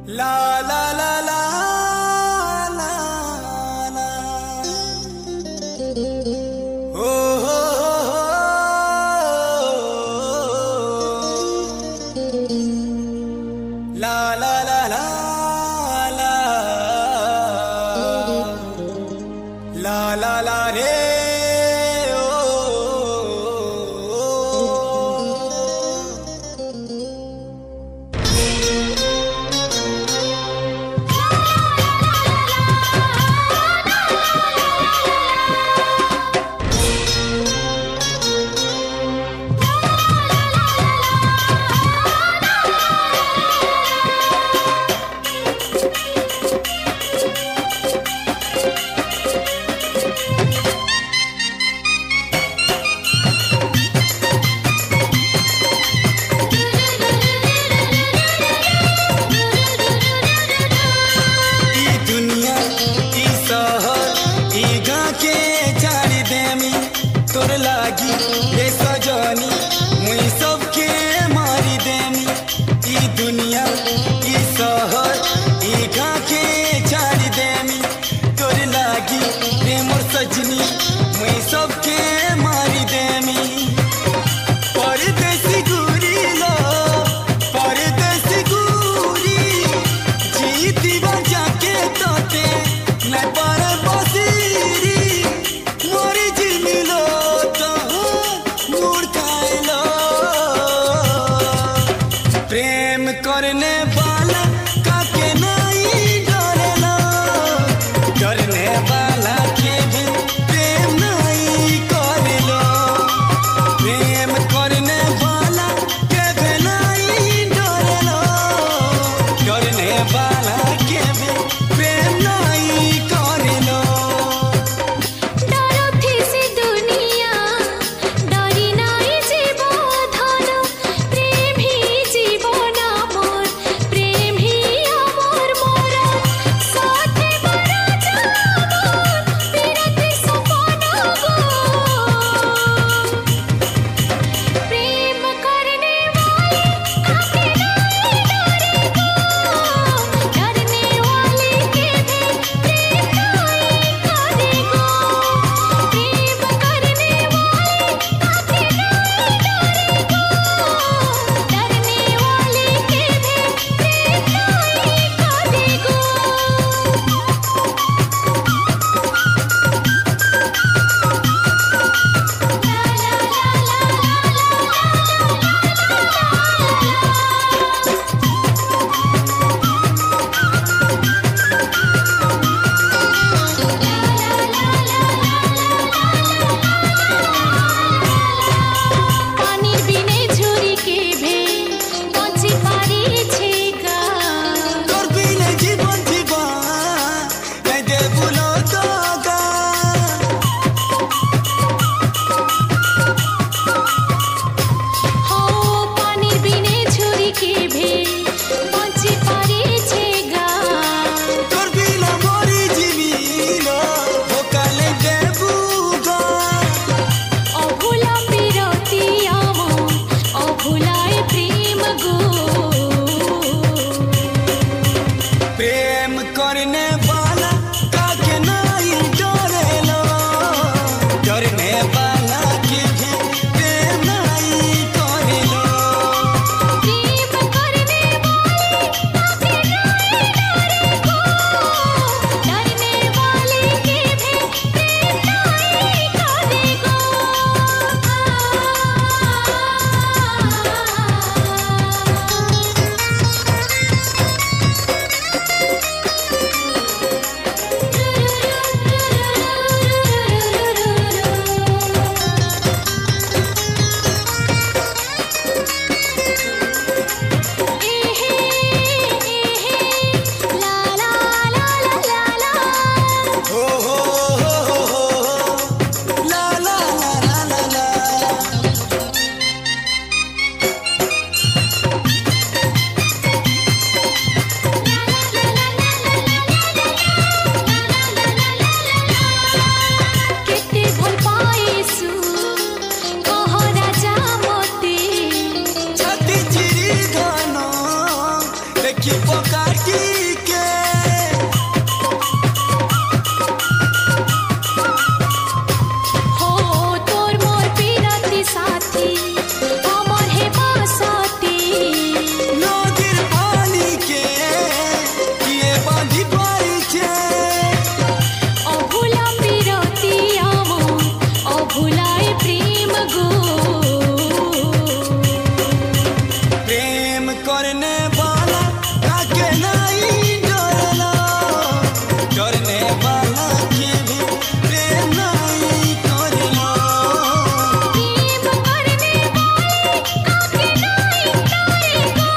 ला ला ला ला ला ला हो हो हो ला ला ला ला ला ला ला ला रे तोर लागी ये सजनी मुई सबके मारी देनी ई दुनिया ई शहर ई गाँव के छाड़ी देनी तोर लागी रे मोर सजनी मुई सबके मारी देनी परदेसी गुरी लो परदेसी गुरी जीती बजा के तोते न पर बसीरी मोरी जिमिलो प्रेम करने वाला काके नहीं डरेला डरने वाला के भी प्रेम नहीं करेलो प्रेम करने वाला के भी नहीं डरेलो डरने वाला के भी प्रेम नहीं करेलो प्रेम ही जीवन मोर प्रेम ही देखी पकाटी के हो तोर मोर पीरती साथी हमर हे बासाती नदीर पानी के किए बांधी पाई छे अभुला पीरती आमो अभुलाए प्रेम गो प्रेम करने वाला काके नहीं डरना करने वाला के भी प्रेम नहीं करना प्रेम करने वाले आके नहीं डरे गो